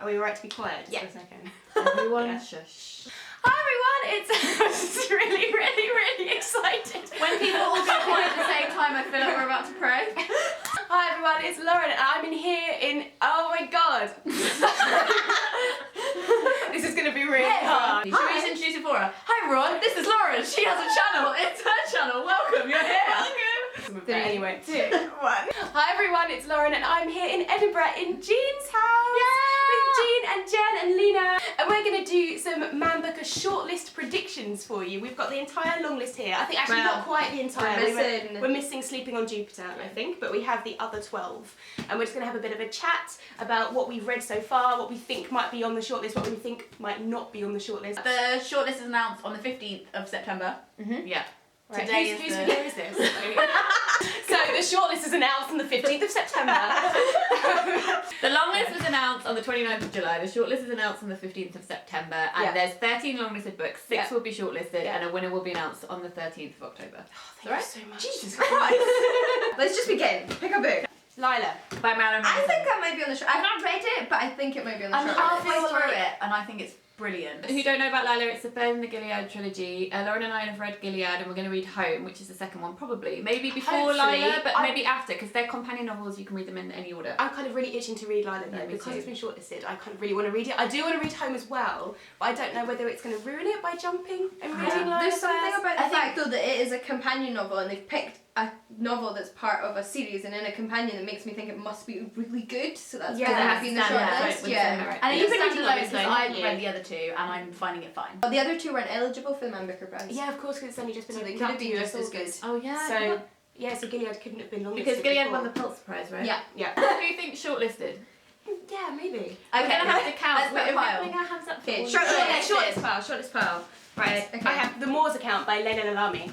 Are we right to be quiet just Yeah. for a second? Everyone, shush. Hi everyone, it's really excited. When people all go quiet at the same time, I feel like we're about to pray. Hi everyone, it's Lauren and I'm in here in, oh my god. This is going to be really hard. Should we just introduce her for her? Hi everyone, this is Lauren. She has a channel. It's her channel. Welcome, you're here. Welcome. Anyway, 2, 1. Hi everyone, it's Lauren and I'm here in Edinburgh in Jean's house. With Jean and Jen and Leena. And we're going to do some Man Booker shortlist predictions for you. We've got the entire long list here. I think actually not quite the entire. We're missing Sleeping on Jupiter, I think, but we have the other 12. And we're just going to have a bit of a chat about what we've read so far, what we think might be on the shortlist, what we think might not be on the shortlist. The shortlist is announced on the 15th of September. Yeah. Right. Today whose video is this? So the shortlist is announced on the 15th of September. The long list was announced on the 29th of July. The shortlist is announced on the 15th of September. And there's 13 longlisted books. 6 will be shortlisted, and a winner will be announced on the 13th of October. Thank you so much. Jesus Christ. Let's just begin. Pick a book. Lila. By Marilyn I Manson. think that might be on the I've not read it, but I think it might be on the I'm shortlist. halfway through it, and I think it's brilliant. Who don't know about Lila, it's the Ben the Gilead trilogy. Lauren and I have read Gilead, and we're going to read Home, which is the second one, probably. Maybe before Hopefully. Lila, but maybe after, because they're companion novels, you can read them in any order. I'm kind of really itching to read Lila though, Yeah, me because too. it's been shortlisted. I kind of really want to read it. I do want to read Home as well, but I don't know whether it's going to ruin it by jumping and reading Lila There's something first. about the fact though that it is a companion novel and they've picked a novel that's part of a series and in a companion that makes me think it must be really good, so that's why it has been in the shortlist. Yeah. And you've been reading Standard loads because novel, I've haven't you? read the other 2 and I'm finding it fine. But the other 2 weren't eligible for the Man Booker prize. Yeah, of course, because it's only just been So they opened could up have to been US just as good. authors. Oh, yeah. So, yeah, so Gilead couldn't have been longlisted Because Gilead before. won the Pulitzer Prize, right? Yeah. Yeah. Who do you think shortlisted? Yeah, maybe. We're going to have to count. Let's put a We're pile. putting our hands up for Okay, all short- of them. Shortlist pile. Right, Okay. I have The Moors Account by Leena and I.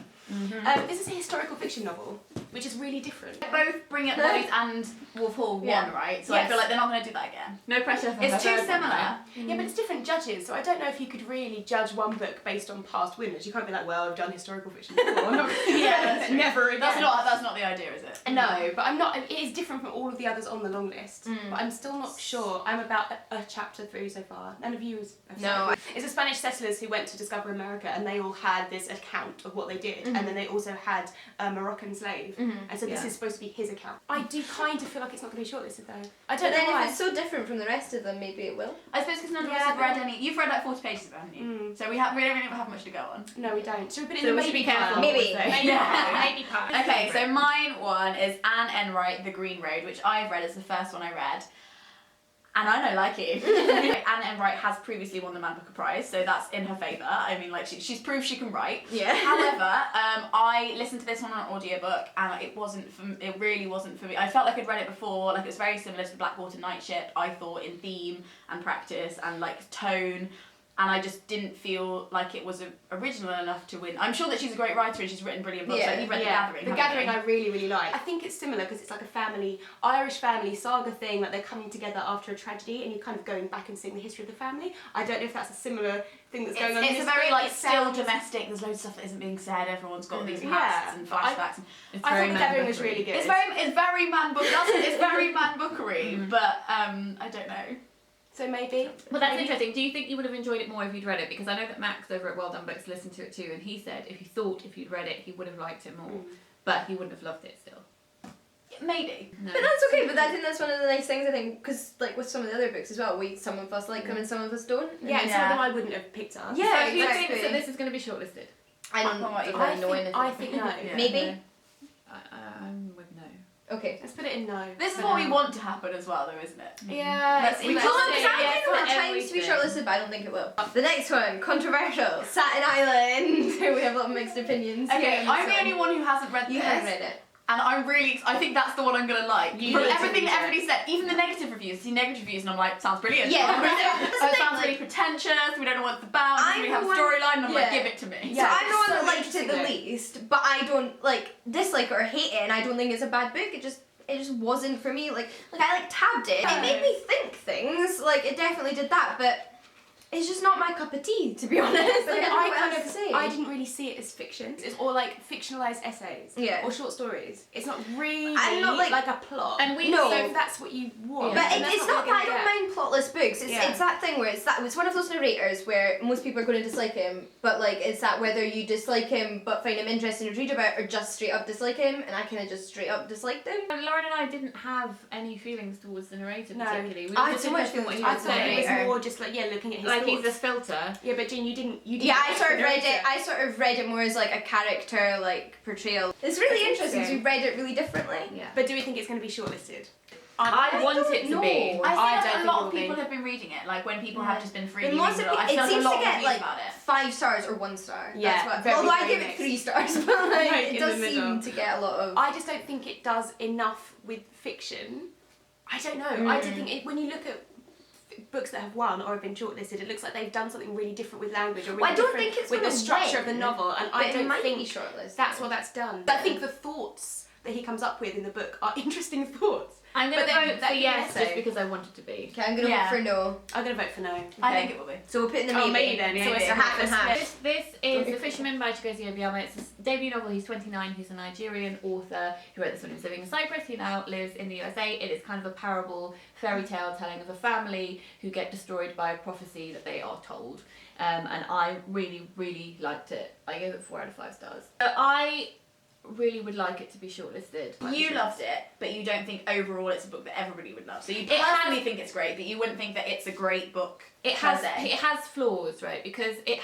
This is a historical fiction novel, which is really different. They both Bring It Boys and Wolf Hall won, Yeah. right? So I Yes. feel like they're not going to do that again. No pressure for It's her too third one, similar. right? Yeah, but it's different judges, so I don't know if you could really judge one book based on past winners. You can't be like, well, I've done historical fiction before. Yeah, that's true. Never again. That's not the idea, is it? No, but I'm not. It is different from all of the others on the long list. But I'm still not sure. I'm about a chapter through so far. None of you have No. It's the Spanish settlers who went to discover America, and they all had this account of what they did, and then they also had a Moroccan slave, and so this is supposed to be his account. I do kind of feel like it's not going to be shortlisted though. I don't But then know why. if it's so different from the rest of them, maybe it will. I suppose because none of us Yeah, have read but- any. You've read like 40 pages of it, haven't you? So we don't really have much to go on. No, we don't. Should we put it So in the we should maybe be careful. pile? Maybe. Maybe pile. Maybe pile. Okay, so mine one is Anne Enright, The Green Road, which I've read as the first one I read. And I don't like it. Anne Enright has previously won the Man Booker Prize, so that's in her favour. I mean, like, she's proved she can write. Yeah. However, I listened to this one on an audiobook, and it really wasn't for me. I felt like I'd read it before, like it was very similar to the Blackwater Night Ship, I thought, in theme and practice and like tone. And I just didn't feel like it was original enough to win. I'm sure that she's a great writer and she's written brilliant books. Yeah. Like, you've read Yeah, The Gathering. The haven't Gathering you? I really, really like. I think it's similar because it's like a Irish family saga thing, like they're coming together after a tragedy and you're kind of going back and seeing the history of the family. I don't know if that's a similar thing that's going on. It's in a this very book. like It still sounds- domestic. There's loads of stuff that isn't being said. Everyone's got these Yeah, pasts and but I- flashbacks. It's I very thought The Gathering was man-bookery. really good. It's very man book. It's very man bookery, but I don't know. So maybe. Well, that's Maybe. interesting. Do you think you would have enjoyed it more if you'd read it? Because I know that Max over at Well Done Books listened to it too, and he said if you'd read it, he would have liked it more, but he wouldn't have loved it still. Maybe. No. But that's okay, but I think that's one of the nice things, I think, because like with some of the other books as well, some of us like them and some of us don't. Yeah, and some of Yeah. them I wouldn't have picked up. Yeah, So who exactly. thinks that this is going to be shortlisted? I don't What about you? really know anything. I think no. Yeah. Maybe? No. I'm with no. Okay. Let's put it in no. This is For what we now. want to happen as well, though, isn't it? Yeah, Let's- we Well, can't because say I yes think there for were times to be everything. shortlisted, but I don't think it will. The next one, controversial, Satin Island. We have a lot of mixed opinions. Okay, here, I'm the so- only one who hasn't read You this. haven't read it. And I think that's the one I'm gonna like. You From need to everything read that it. everybody said, even the negative reviews, see negative reviews and I'm like, sounds brilliant. Yeah, I'm reading it. that's the Oh, it thing, sounds like- really pretentious, we don't know what it's about, I'm doesn't really have a the one- storyline, and I'm like, yeah. give it to me. Yeah, so I'm the one it's that so liked it the interesting, though. least, but I don't like dislike it or hate it, and I don't think it's a bad book. It just wasn't for me. Like I like tabbed it. It made me think things. Like it definitely did that, but it's just not my cup of tea, to be honest. But Like, I didn't really see it as fiction. It's all like fictionalized essays or short stories. It's not really like a plot. And so if that's what you want. But then that's it's what not you're that I gonna don't mind plotless books. It's that thing where it's one of those narrators where most people are going to dislike him, but like it's that whether you dislike him but find him interesting to read about or just straight up dislike him, and I kind of just straight up disliked him. And Lauren and I didn't have any feelings towards the narrator particularly. We I were had just so much interested in what he I was thought it was saying. more just like looking at his Like thoughts. he's this filter. Yeah, but Jean, you didn't. Yeah, I like sort the of read it. narrator. I sort of read it more as like a character like portrayal. It's really That's interesting because we read it really differently. Yeah. But do we think it's going to be shortlisted? I want it to be. I don't think a think lot it of will people be. have been reading it. Like when people have just been free But reading most of it. I it feel like a seems lot to of get reviews like about it. 5 stars or 1 star. Yeah, That's what. very, Although I very give it mixed. 3 stars, but like, Right it in does the middle. seem to get a lot of. I just don't think it does enough with fiction. I don't know. I don't think when you look at books that have won or have been shortlisted, it looks like they've done something really different with language or really Well, I don't different think it's with the gonna structure of the win, novel, and but I it don't might think be shortlisted. that's what that's done. I think the thoughts that he comes up with in the book are interesting thoughts. I'm going to But then vote that for can yes also- just because I want it to be. Okay, I'm gonna vote for no. I'm going to vote for no. I think it will be. So we'll put in the maybe. Oh, maybe then, So it's maybe. a half and half. This is The Fisherman by Chigozie Obiama. It's his debut novel. He's 29. He's a Nigerian author who wrote this when he was living in Cyprus. He now lives in the USA. It is kind of a parable, fairy tale telling of a family who get destroyed by a prophecy that they are told. And I really, really liked it. I gave it 4 out of 5 stars. I really would like it to be shortlisted. You loved it, but you don't think overall it's a book that everybody would love. So you It has- personally think it's great, but you wouldn't think that it's a great book. It per has se. it has flaws, right? Because it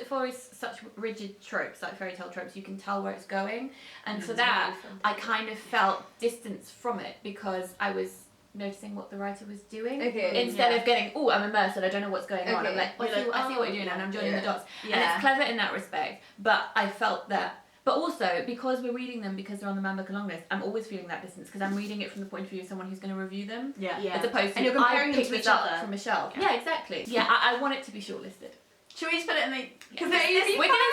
follows such rigid tropes, like fairy tale tropes. You can tell where it's going, and for that, I kind of felt distance from it because I was noticing what the writer was doing instead of getting I'm immersed and I don't know what's going on. I'm like, I see what you're doing and I'm joining the dots. Yeah. And it's clever in that respect, but I felt that. But also, because we're reading them because they're on the Man Booker long list, I'm always feeling that distance because I'm reading it from the point of view of someone who's going to review them. Yeah. As opposed to, And you're comparing I them picked to this each up other. from a shelf. Yeah, exactly. Yeah, I want it to be shortlisted. Should we just put it in the... We're going to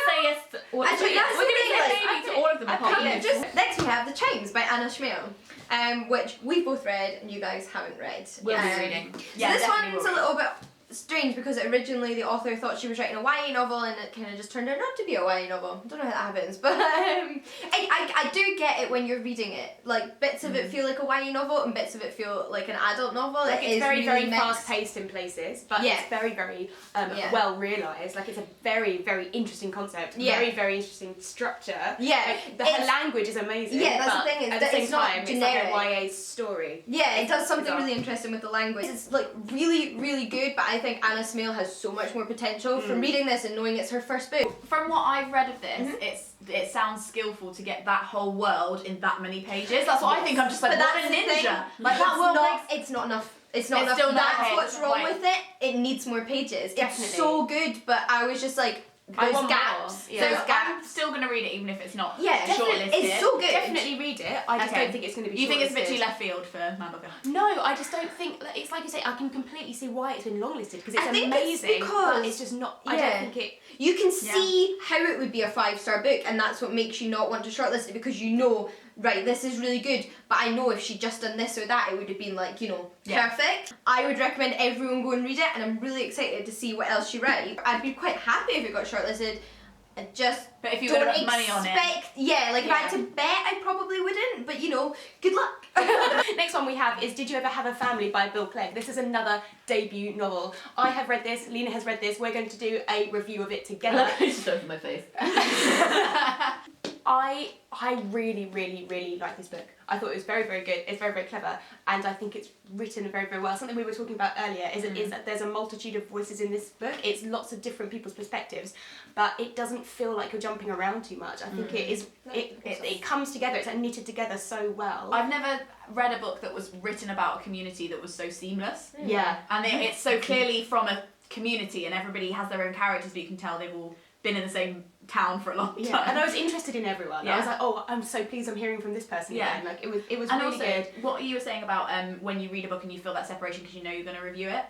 say yes to all, Actually, that's we're the going to thing, say like, maybe to all of them apart from this. Just next we have The Chimes by Anna Schmiel, which we've both read and you guys haven't read. We'll be reading. Yeah, so this definitely one's will a be. little bit strange because originally the author thought she was writing a YA novel and it kind of just turned out not to be a YA novel. I don't know how that happens, but I do get it when you're reading it. Like bits of it feel like a YA novel and bits of it feel like an adult novel. Like it's very, really very mixed. fast paced in places, but Yeah. it's very, very well realised. Like it's a very, very interesting concept. Yeah. Very, very interesting structure. Yeah, Like, her language is amazing. Yeah, that's the but thing, is at that the same it's not time, generic. it's like a YA story. Yeah, it does something bizarre. really interesting with the language. It's like really, really good, but I think Anna Schmiel has so much more potential from reading this and knowing it's her first book. From what I've read of this, it sounds skillful to get that whole world in that many pages. That's what I think. I'm just like, But what that's a the thing. ninja! Like that world It's not enough. It's not It's enough. still not That's okay, what's wrong right. with it. It needs more pages. Definitely. It's so good, but I was just like, I there's want gaps. more. Yeah. There's I'm gaps. still going to read it even if it's not Yeah, shortlisted. it's so good. Definitely read it. I just Okay. don't think it's going to be You think it's a bit shortlisted. too left field for Man Booker? No, I just don't think it's like you say. I can completely see why it's been longlisted because it's I think it's amazing, because- but it's just not. I Yeah. don't think it. You can see how it would be a 5-star book, and that's what makes you not want to shortlist it because you know, right, this is really good, but I know if she'd just done this or that, it would have been like, perfect. I would recommend everyone go and read it, and I'm really excited to see what else she writes. I'd be quite happy if it got shortlisted. I just But if you don't would have money on it. expect, if I had to bet, I probably wouldn't, but good luck. Next one we have is Did You Ever Have a Family by Bill Clegg. This is another debut novel. I have read this, Lena has read this, we're going to do a review of it together. It's just over my face. I really, really, really like this book. I thought it was very, very good. It's very, very clever, and I think it's written very, very well. Something we were talking about earlier is that there's a multitude of voices in this book. It's lots of different people's perspectives, but it doesn't feel like you're jumping around too much. I think it comes together. It's like knitted together so well. I've never read a book that was written about a community that was so seamless. Yeah. And it's so clearly from a community and everybody has their own characters, but you can tell they've all been in the same town for a long time. Yeah, and I was interested in everyone. Yeah. I was like, oh, I'm so pleased I'm hearing from this person again. Like it was And really also, good. what you were saying about when you read a book and you feel that separation because you know you're going to review it,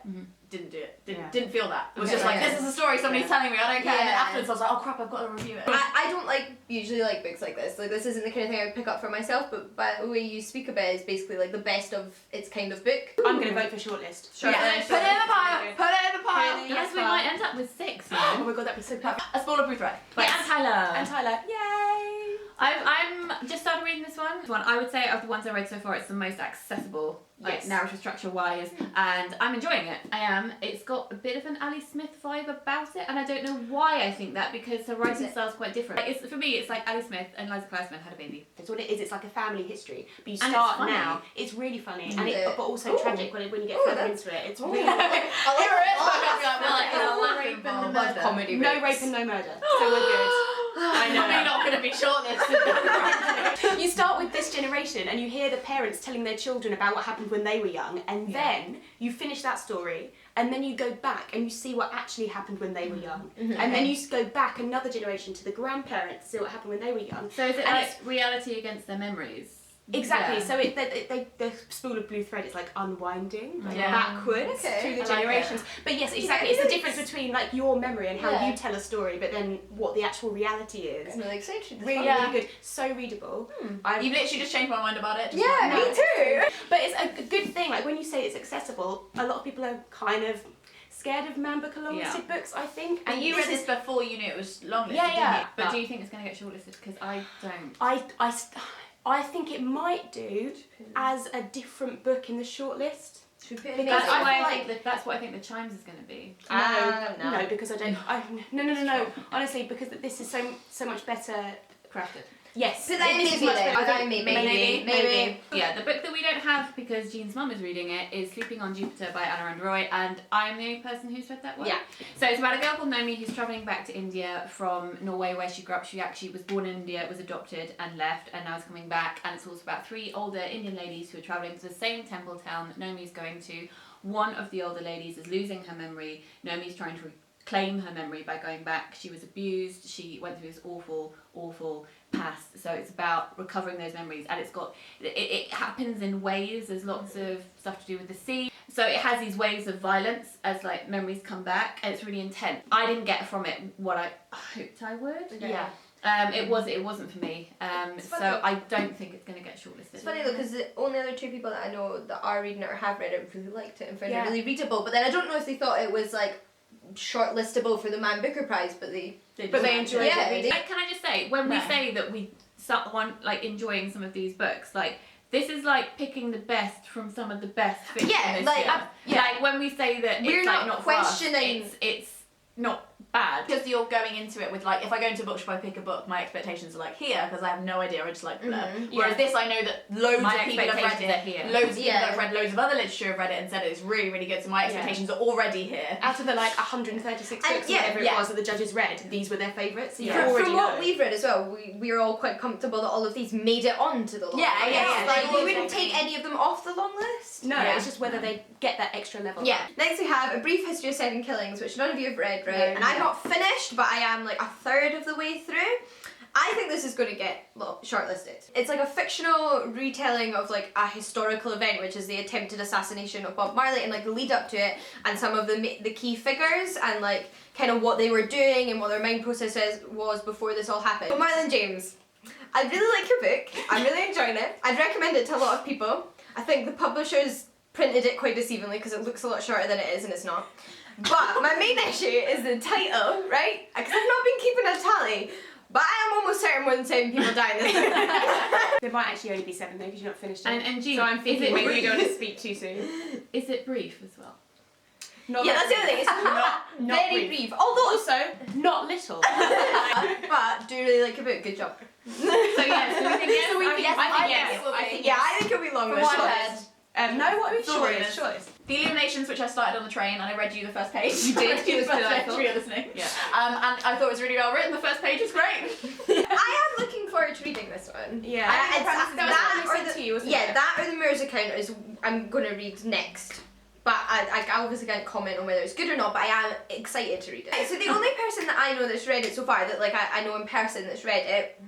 didn't do it. Didn't feel that. It was just like, this is a story somebody's telling me, I don't care. And then afterwards I was like, oh crap, I've got to review it. I don't usually like books like this. Like this isn't the kind of thing I would pick up for myself, but by the way you speak about it is basically like the best of its kind of book. I'm going to vote for Shortlist. Yeah, put it in the pile. Put it in the pile. Finally, Guys, we might end up with 6. You Oh know? my god, that'd be so perfect. A Spool of Blue Thread. Yeah, and Tyler. And Tyler, yay! I'm just started reading this one. I would say of the ones I read so far, it's the most accessible, like Yes. narrative structure wise, and I'm enjoying it. I am. It's got a bit of an Ali Smith vibe about it, and I don't know why I think that because her writing style is quite different. Like, for me, it's like Ali Smith and Liza Klausman had a baby. That's what it is. It's like a family history. But you And start it's funny. now. It's really funny, and Yeah. but also tragic when you get Ooh, further that's- into it. It's Ooh. really I like Well, like, rape and the murder. comedy no books. rape and no murder. So we're good. I know. Probably not going to be shortlisted. You start with this generation, and you hear the parents telling their children about what happened when they were young, and then you finish that story, and then you go back and you see what actually happened when they were young, and then you go back another generation to the grandparents to see what happened when they were young. So is it And like reality against their memories? Exactly. Yeah. So the spool of blue thread is like unwinding like Yeah. backwards Okay. through the I like generations. But yes, exactly. Yeah, It's the really difference between like your memory and how Yeah. you tell a story, but then what the actual reality is. I'm really excited. This Really, one. Yeah. really good. So readable. I've- You've literally just changed my mind about it. Just Yeah, right now. me too. But it's a good thing. Like when you say it's accessible, a lot of people are kind of scared of man book longlisted books, I think. And you read this before you knew it was longlisted, Yeah, yeah. didn't you? But do you think it's going to get shortlisted? Because I don't. I think it might do as a different book in the shortlist. Should we put Because That's I why feel I think that's what I think the Chimes is going to be. No, because I don't. No. Honestly, because this is so much better Crafted. Yes. Put that in this is maybe much then. better. I think maybe. Yeah, the book that we don't have because Jean's mum is reading it is Sleeping on Jupiter by Anna and Roy, and I'm the only person who's read that one. Yeah. So it's about a girl called Nomi who's travelling back to India from Norway where she grew up. She actually was born in India, was adopted and left, and now is coming back. And it's also about 3 older Indian ladies who are travelling to the same temple town that Nomi's going to. One of the older ladies is losing her memory. Nomi's trying to claim her memory by going back. She was abused. She went through this awful past. So it's about recovering those memories, and it happens in waves. There's lots of stuff to do with the sea. So it has these waves of violence as like memories come back, and it's really intense. I didn't get from it what I hoped I would. Yeah. It wasn't for me. So funny. I don't think it's going to get shortlisted. It's funny though, because the only other 2 people that I know that are reading it or have read it really liked it and found Yeah. it really readable. But then I don't know if they thought it was like shortlistable for the Man Booker Prize, but they But they enjoyed Yeah, it. they- Can I just say, when we No. say that we someone like enjoying some of these books, like this is like picking the best from some of the best fiction Yeah, this like, year. Like when we say that We're it's not like not for us, questioning- it's not bad. Because you're going into it with like, if I go into a bookshop, I pick a book, my expectations are like here because I have no idea. I just like blur. Whereas this, I know that loads My of people have read expectations are it. here. Loads of people Yeah. that have read loads of other literature have read it and said it's really, really good. So my expectations are already here. Out of the like 136 And books or yeah, whatever yeah. it was that the judges read, these were their favourites. So you Yeah. already From what know. we've read as well, we're all quite comfortable that all of these made it onto the long Yeah, list. yeah, Like they we would. wouldn't take any of them off the long list. No, Yeah. it's just whether they get that extra level. Yeah. Next we have A Brief History of 7 Killings, which none of you have read, right? No, and I'm not finished, but I am like a third of the way through. I think this is going to get shortlisted. It's like a fictional retelling of like a historical event, which is the attempted assassination of Bob Marley, and like the lead up to it, and some of the key figures, and like kind of what they were doing and what their mind process was before this all happened. But Marlon James, I really like your book. I'm really enjoying it. I'd recommend it to a lot of people. I think the publishers printed it quite deceivingly because it looks a lot shorter than it is, and it's not. But my main issue is the title, right? Because I've not been keeping a tally, but I am almost certain more than 7 people died in this book. There might actually only be 7 though because you've not finished it. And Jean, so I'm is thinking it maybe we brief? don't want to speak too soon. Is it brief as well? Not Yeah, that's the other thing. It's not very brief. Although, Also, not little. but do really like your book. Good job. So yes, do we think yes? So we think- yes, I think I yes. think it will I be. think Yeah, yes. I think it'll be long. From what I've heard. No, what are we Shortlist. shortlist? The Illuminations, which I started on the train, and I read you the first page. You did? I read you It was the first page delightful. for your listening. Yeah. And I thought it was really well written. The first page is great. I am looking forward to reading this one. Yeah. I think that was the one I sent to you, wasn't yeah, it? that or the Mirror's account is I'm going to read next. But I obviously can't comment on whether it's good or not, but I am excited to read it. So the only person that I know that's read it so far, that like I know in person that's read it,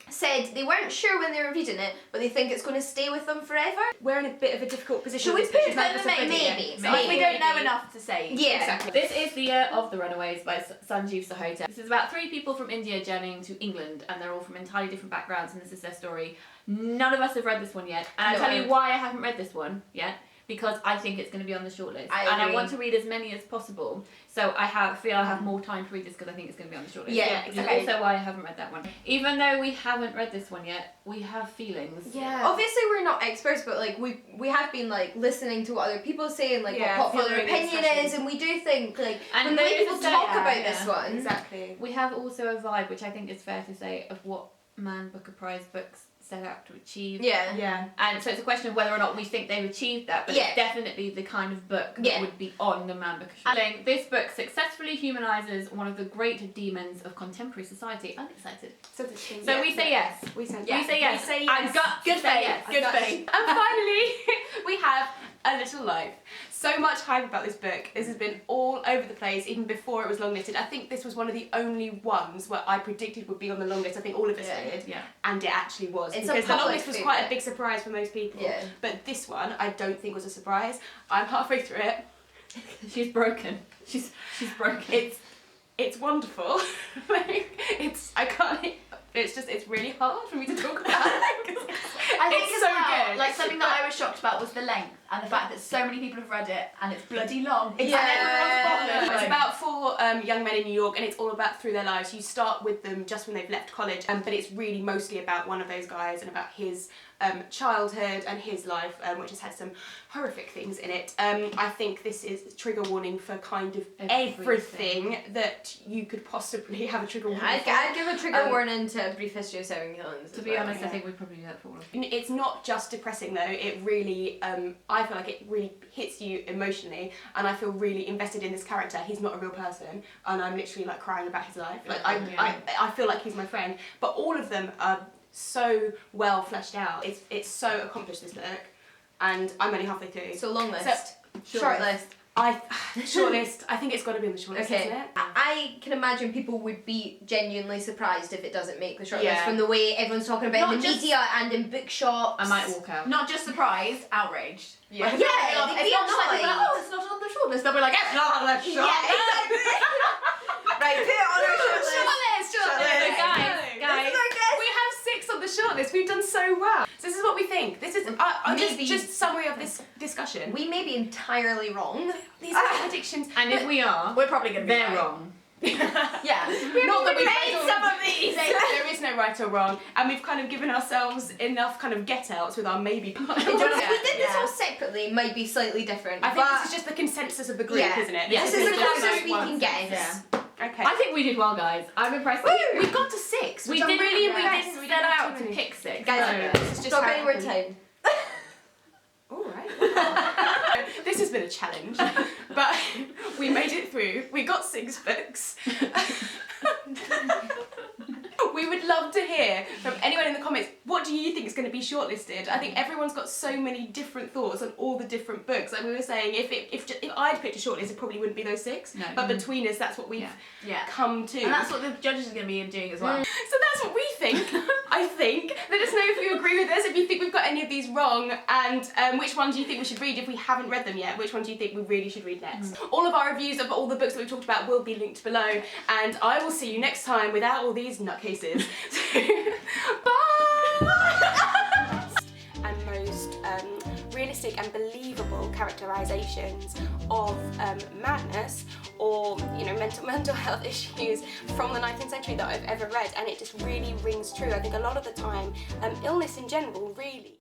said they weren't sure when they were reading it, but they think it's going to stay with them forever. We're in a bit of a difficult position. Should we with this put because it none of in us the have read it maybe? yet. Like, we don't know Maybe. enough to say. Yeah. Exactly. This is the year of the Runaways by Sanjeev Sahota. This is about 3 people from India journeying to England, and they're all from entirely different backgrounds, and this is their story. None of us have read this one yet, and I'll No. tell you why I haven't read this one yet. because I think it's going to be on the shortlist, I and I agree. want to read as many as possible. So I feel I have more time to read this because I think it's going to be on the shortlist. Yeah, Which is okay. also why I haven't read that one. Even though we haven't read this one yet, we have feelings. Yeah. Obviously we're not experts, but like we have been like listening to what other people say and like Yeah, what popular following the opinion discussion. is, and we do think like And when the way there is people a talk saying, about yeah. this one. Exactly. We have also a vibe, which I think is fair to say, of what Man Booker Prize books set out to achieve. Yeah. Yeah. And so it's a question of whether or not we think they've achieved that, but Yeah. it's definitely the kind of book that Yeah. would be on the Man Booker shortlist. I think this book successfully humanises one of the great demons of contemporary society. I'm excited. So We say yes. We say We say yes. We say yes. And gut Good say faith. yes. Good faith. And finally, we have A Little Life. So much hype about this book. This has been all over the place, even before it was longlisted. I think this was one of the only ones where I predicted would be on the longlist. I think all of us did. Yeah. And it actually was. It's a because the public longlist was quite a favourite. big surprise for most people. Yeah. But this one, I don't think was a surprise. I'm halfway through it. She's broken. She's broken. It's wonderful. Like, it's really hard for me to talk about. I think It's as so well, good. like something that I was shocked about was the length and the fact that so many people have read it and it's bloody long. Yeah. And everyone's bothered. It's about four young men in New York, and it's all about through their lives. You start with them just when they've left college, but it's really mostly about one of those guys and about his childhood and his life, which has had some horrific things in it. I think this is trigger warning for kind of everything that you could possibly have a trigger warning for. I'd give a trigger warning to A Brief History of Serial Killings. To be honest, I think we probably do that for all of them. It's not just depressing though, it really, I feel like it really hits you emotionally, and I feel really invested in this character. He's not a real person, and I'm literally like crying about his life. Like I feel like he's my friend, but all of them are so well fleshed out. It's so accomplished, this book, and I'm only halfway through. So long list. So, Shortlist. Shortlist. I think it's got to be on the shortlist, Okay. isn't it? I can imagine people would be genuinely surprised if it doesn't make the shortlist Yeah. from the way everyone's talking about it in Not the just- media and in bookshops. I might walk out. Not just surprised, outraged. Yeah. Like, Yeah, it's they'd be not just like people are like, annoyed. oh, it's not on the shortlist. They'll be like, it's not on the shortlist. Yeah, exactly. Right, put it on our shortlist. So Shortlist. guys, This is our guest. We have 6 on the shortlist. We've done so well. So this is what we think. This is Maybe- just summary of this discussion. We may be entirely wrong. These are predictions. and if we are, We're probably going to be they're right. wrong. Yeah. Not that we've made some of these. There is no right or wrong, and we've kind of given ourselves enough kind of get outs with our maybe part. If we did this Yeah. all separately, it might be slightly different. I think but this is just the consensus of the group, yeah. isn't it? Yeah, this is the just closest so we can get. Yeah. Okay. I think we did well, guys. I'm impressed. We got to 6. We which I'm didn't really we impressed. didn't We set didn't have out too to many. pick 6. Guys, so- this is just stop how any it more happened. time. All right. This has been a challenge, but we made it through. We got 6 books. We would love to hear from anyone in the comments, what do you think is going to be shortlisted? I think everyone's got so many different thoughts on all the different books. Like we were saying, if I'd picked a shortlist, it probably wouldn't be those 6. No. But between us, that's what we've Yeah. come to. And that's what the judges are going to be doing as well. So that's what we think, I think. Let us know if you agree with us, if you think we've got any of these wrong, and which one do you think we should read if we haven't read them yet? Which one do you think we really should read next? All of our reviews of all the books that we've talked about will be linked below, and I will see you next time without all these nutcases. Bye! And most realistic and believable characterizations of madness or mental health issues from the 19th century that I've ever read, and it just really rings true. I think a lot of the time illness in general really